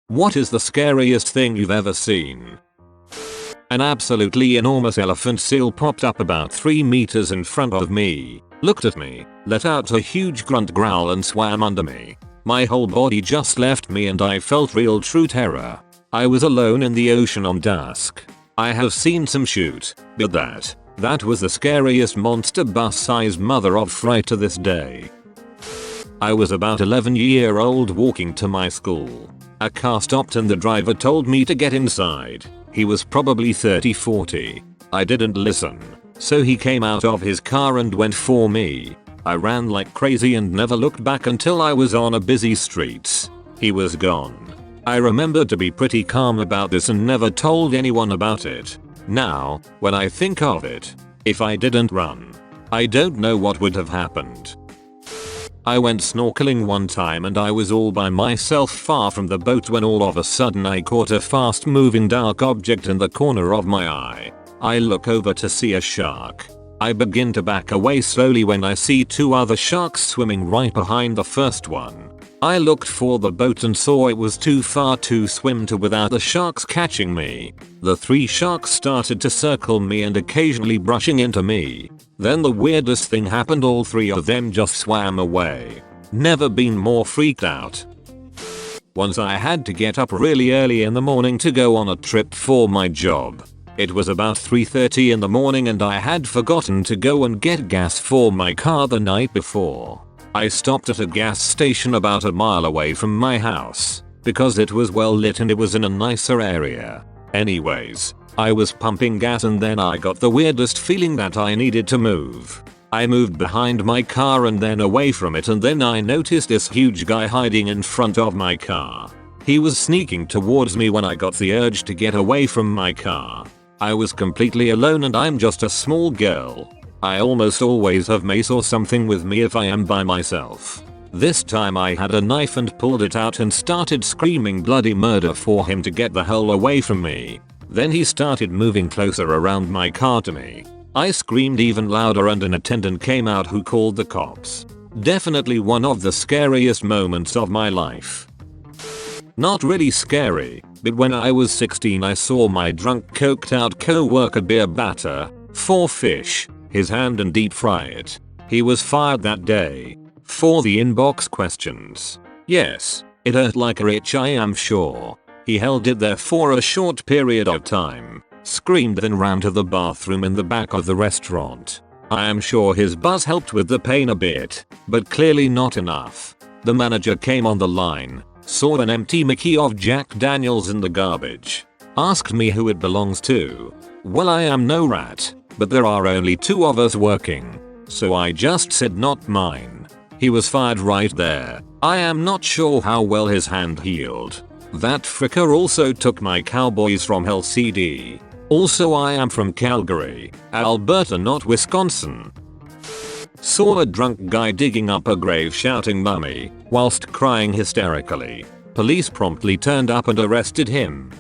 What is the scariest thing you've ever seen? An absolutely enormous elephant seal popped up about 3 meters in front of me, looked at me, let out a huge grunt growl and swam under me. My whole body just left me and I felt real true terror. I was alone in the ocean on dusk. I have seen some shoot, but that was the scariest monster bus-sized mother of fright to this day. I was about 11-year-old walking to my school. A car stopped and the driver told me to get inside. He was probably 30-40. I didn't listen. So he came out of his car and went for me. I ran like crazy and never looked back until I was on a busy street. He was gone. I remember to be pretty calm about this and never told anyone about it. Now, when I think of it, if I didn't run, I don't know what would have happened. I went snorkeling one time and I was all by myself far from the boat when all of a sudden I caught a fast moving dark object in the corner of my eye. I look over to see a shark. I begin to back away slowly when I see 2 other sharks swimming right behind the first one. I looked for the boat and saw it was too far to swim to without the sharks catching me. The 3 sharks started to circle me and occasionally brushing into me. Then the weirdest thing happened, all 3 of them just swam away. Never been more freaked out. Once I had to get up really early in the morning to go on a trip for my job. It was about 3:30 in the morning and I had forgotten to go and get gas for my car the night before. I stopped at a gas station about a mile away from my house because it was well lit and it was in a nicer area. Anyways, I was pumping gas and then I got the weirdest feeling that I needed to move. I moved behind my car and then away from it and then I noticed this huge guy hiding in front of my car. He was sneaking towards me when I got the urge to get away from my car. I was completely alone and I'm just a small girl. I almost always have mace or something with me if I am by myself. This time I had a knife and pulled it out and started screaming bloody murder for him to get the hell away from me. Then he started moving closer around my car to me. I screamed even louder and an attendant came out who called the cops. Definitely one of the scariest moments of my life. Not really scary, but when I was 16 I saw my drunk coked out co-worker beer batter 4 fish, his hand and deep fry it. He was fired that day. For the inbox questions. Yes, it hurt like a itch, I am sure. He held it there for a short period of time, screamed then ran to the bathroom in the back of the restaurant. I am sure his buzz helped with the pain a bit, but clearly not enough. The manager came on the line, saw an empty Mickey of Jack Daniels in the garbage, asked me who it belongs to. Well, I am no rat, but there are only 2 of us working, so I just said not mine. He was fired right there. I am not sure how well his hand healed. That fricker also took my cowboys from LCD. Also I am from Calgary, Alberta, not Wisconsin. Saw a drunk guy digging up a grave shouting mummy whilst crying hysterically. Police promptly turned up and arrested him.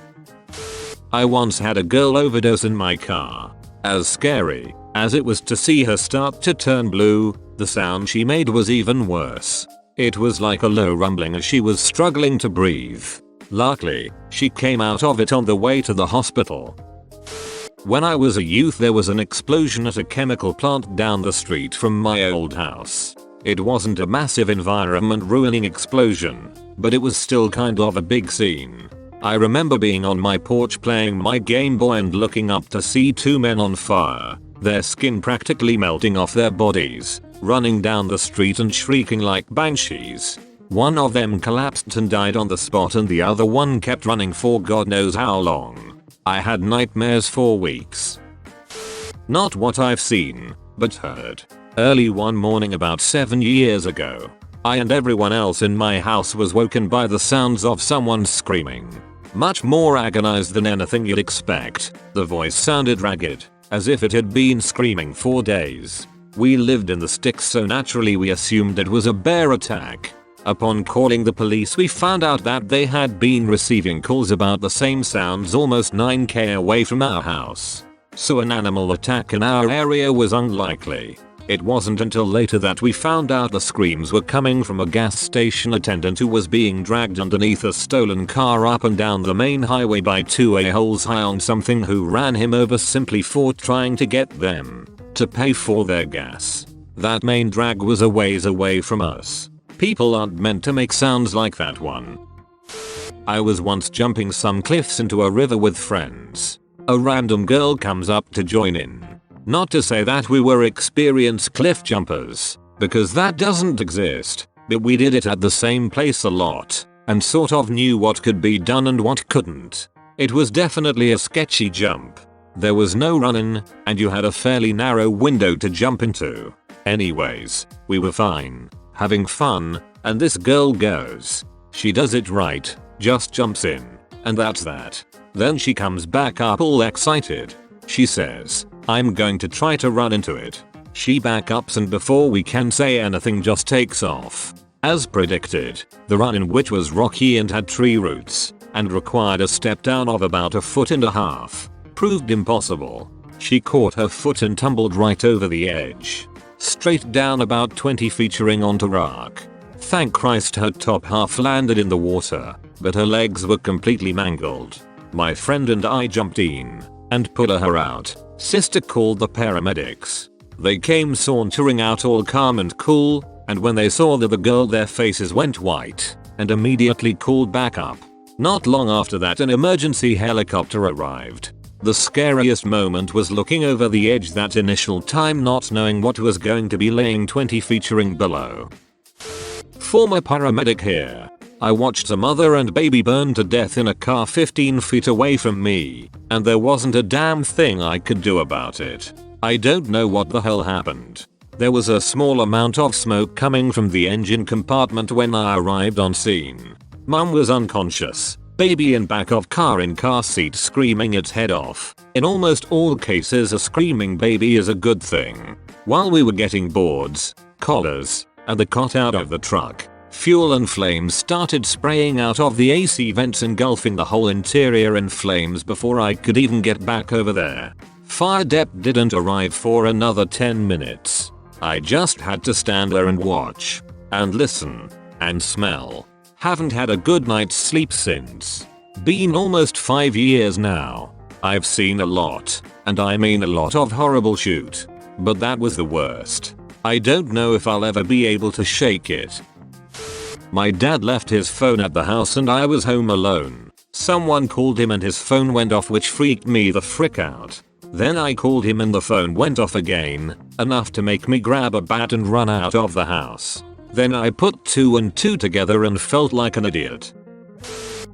I once had a girl overdose in my car. As scary as it was to see her start to turn blue, the sound she made was even worse. It was like a low rumbling as she was struggling to breathe. Luckily, she came out of it on the way to the hospital. When I was a youth there was an explosion at a chemical plant down the street from my old house. It wasn't a massive environment ruining explosion, but it was still kind of a big scene. I remember being on my porch playing my Game Boy and looking up to see 2 men on fire, their skin practically melting off their bodies, running down the street and shrieking like banshees. One of them collapsed and died on the spot and the other one kept running for God knows how long. I had nightmares for weeks. Not what I've seen, but heard. Early one morning about 7 years ago, I and everyone else in my house was woken by the sounds of someone screaming. Much more agonized than anything you'd expect. The voice sounded ragged, as if it had been screaming for days. We lived in the sticks, so naturally we assumed it was a bear attack. Upon calling the police we found out that they had been receiving calls about the same sounds almost 9k away from our house. So an animal attack in our area was unlikely. It wasn't until later that we found out the screams were coming from a gas station attendant who was being dragged underneath a stolen car up and down the main highway by two a-holes high on something who ran him over simply for trying to get them to pay for their gas. That main drag was a ways away from us. People aren't meant to make sounds like that one. I was once jumping some cliffs into a river with friends. A random girl comes up to join in. Not to say that we were experienced cliff jumpers, because that doesn't exist, but we did it at the same place a lot, and sort of knew what could be done and what couldn't. It was definitely a sketchy jump. There was no running, and you had a fairly narrow window to jump into. Anyways, we were fine, having fun, and this girl goes. She does it right, just jumps in, and that's that. Then she comes back up all excited. She says, "I'm going to try to run into it." She back ups and before we can say anything just takes off. As predicted, the run in which was rocky and had tree roots, and required a step down of about 1.5 feet, proved impossible. She caught her foot and tumbled right over the edge. Straight down about 20 featuring onto rock. Thank Christ her top half landed in the water, but her legs were completely mangled. My friend and I jumped in and pulled her out. Sister called the paramedics. They came sauntering out all calm and cool, and when they saw the girl their faces went white and immediately called back up. Not long after that an emergency helicopter arrived. The scariest moment was looking over the edge that initial time not knowing what was going to be laying 20 featuring below. Former paramedic here. I watched a mother and baby burn to death in a car 15 feet away from me, and there wasn't a damn thing I could do about it. I don't know what the hell happened. There was a small amount of smoke coming from the engine compartment when I arrived on scene. Mum was unconscious, baby in back of car in car seat screaming its head off. In almost all cases a screaming baby is a good thing. While we were getting boards, collars, and the cot out of the truck, fuel and flames started spraying out of the AC vents engulfing the whole interior in flames before I could even get back over there. Fire dep didn't arrive for another 10 minutes. I just had to stand there and watch, and listen, and smell. Haven't had a good night's sleep since. Been almost 5 years now. I've seen a lot, and I mean a lot of horrible shoot. But that was the worst. I don't know if I'll ever be able to shake it. My dad left his phone at the house and I was home alone. Someone called him and his phone went off, which freaked me the frick out. Then I called him and the phone went off again, enough to make me grab a bat and run out of the house. Then I put 2 and 2 together and felt like an idiot.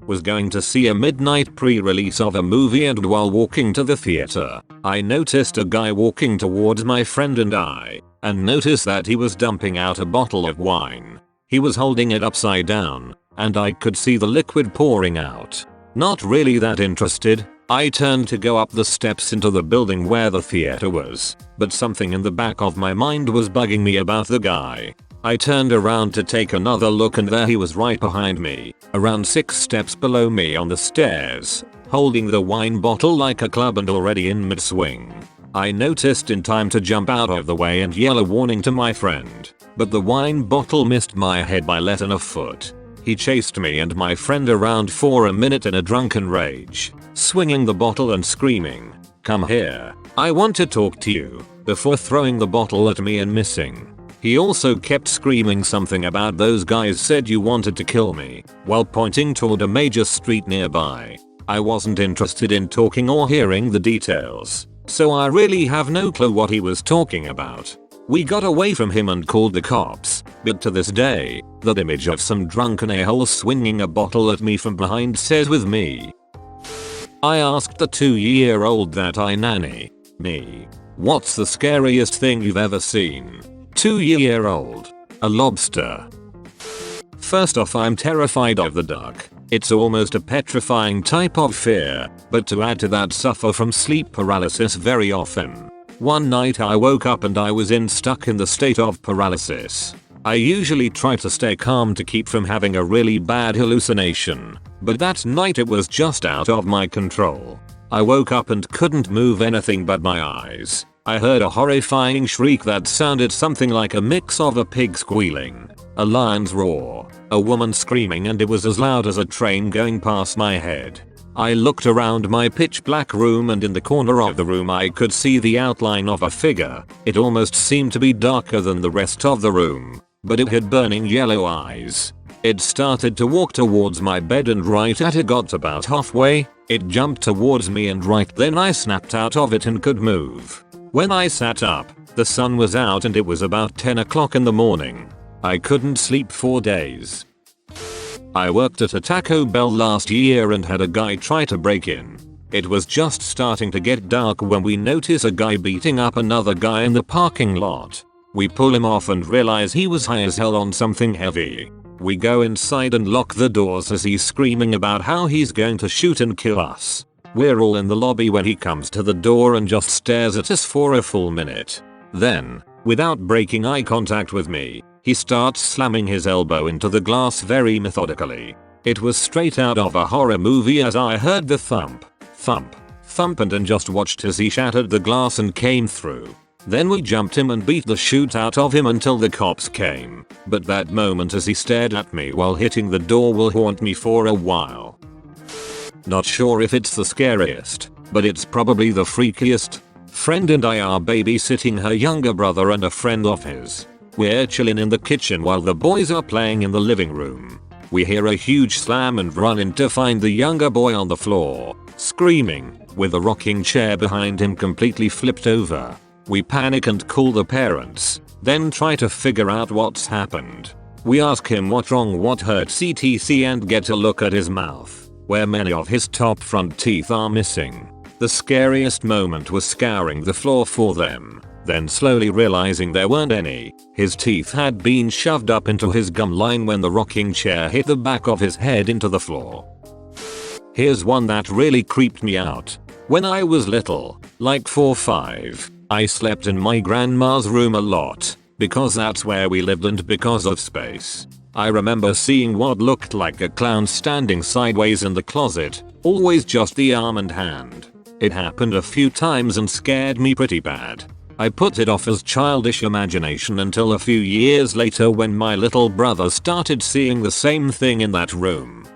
Was going to see a midnight pre-release of a movie, and while walking to the theater, I noticed a guy walking towards my friend and I, and noticed that he was dumping out a bottle of wine. He was holding it upside down, and I could see the liquid pouring out. Not really that interested, I turned to go up the steps into the building where the theater was, but something in the back of my mind was bugging me about the guy. I turned around to take another look and there he was right behind me, around 6 steps below me on the stairs, holding the wine bottle like a club and already in mid-swing. I noticed in time to jump out of the way and yell a warning to my friend, but the wine bottle missed my head by less than a foot. He chased me and my friend around for a minute in a drunken rage, swinging the bottle and screaming, "Come here, I want to talk to you," before throwing the bottle at me and missing. He also kept screaming something about "those guys said you wanted to kill me," while pointing toward a major street nearby. I wasn't interested in talking or hearing the details, so I really have no clue what he was talking about. We got away from him and called the cops, but to this day, that image of some drunken a-hole swinging a bottle at me from behind stays with me. I asked the 2-year-old that I nanny me, "What's the scariest thing you've ever seen?" 2-year-old. "A lobster." First off, I'm terrified of the dark. It's almost a petrifying type of fear, but to add to that, suffer from sleep paralysis very often. One night I woke up and I was stuck in the state of paralysis. I usually try to stay calm to keep from having a really bad hallucination, but that night it was just out of my control. I woke up and couldn't move anything but my eyes. I heard a horrifying shriek that sounded something like a mix of a pig squealing, a lion's roar, a woman screaming, and it was as loud as a train going past my head. I looked around my pitch black room, and in the corner of the room I could see the outline of a figure. It almost seemed to be darker than the rest of the room, but it had burning yellow eyes. It started to walk towards my bed, and right as it got about halfway, it jumped towards me, and right then I snapped out of it and could move. When I sat up, the sun was out and it was about 10 o'clock in the morning. I couldn't sleep for days. I worked at a Taco Bell last year and had a guy try to break in. It was just starting to get dark when we notice a guy beating up another guy in the parking lot. We pull him off and realize he was high as hell on something heavy. We go inside and lock the doors as he's screaming about how he's going to shoot and kill us. We're all in the lobby when he comes to the door and just stares at us for a full minute. Then, without breaking eye contact with me, he starts slamming his elbow into the glass very methodically. It was straight out of a horror movie as I heard the thump, thump, thump, and then just watched as he shattered the glass and came through. Then we jumped him and beat the shoot out of him until the cops came. But that moment as he stared at me while hitting the door will haunt me for a while. Not sure if it's the scariest, but it's probably the freakiest. Friend and I are babysitting her younger brother and a friend of his. We're chilling in the kitchen while the boys are playing in the living room. We hear a huge slam and run in to find the younger boy on the floor, screaming, with a rocking chair behind him completely flipped over. We panic and call the parents, then try to figure out what's happened. We ask him what's wrong, what hurts, etc., and get a look at his mouth, where many of his top front teeth are missing. The scariest moment was scouring the floor for them, then slowly realizing there weren't any. His teeth had been shoved up into his gum line when the rocking chair hit the back of his head into the floor. Here's one that really creeped me out. When I was little, like 4 or 5, I slept in my grandma's room a lot, because that's where we lived and because of space. I remember seeing what looked like a clown standing sideways in the closet, always just the arm and hand. It happened a few times and scared me pretty bad. I put it off as childish imagination until a few years later when my little brother started seeing the same thing in that room.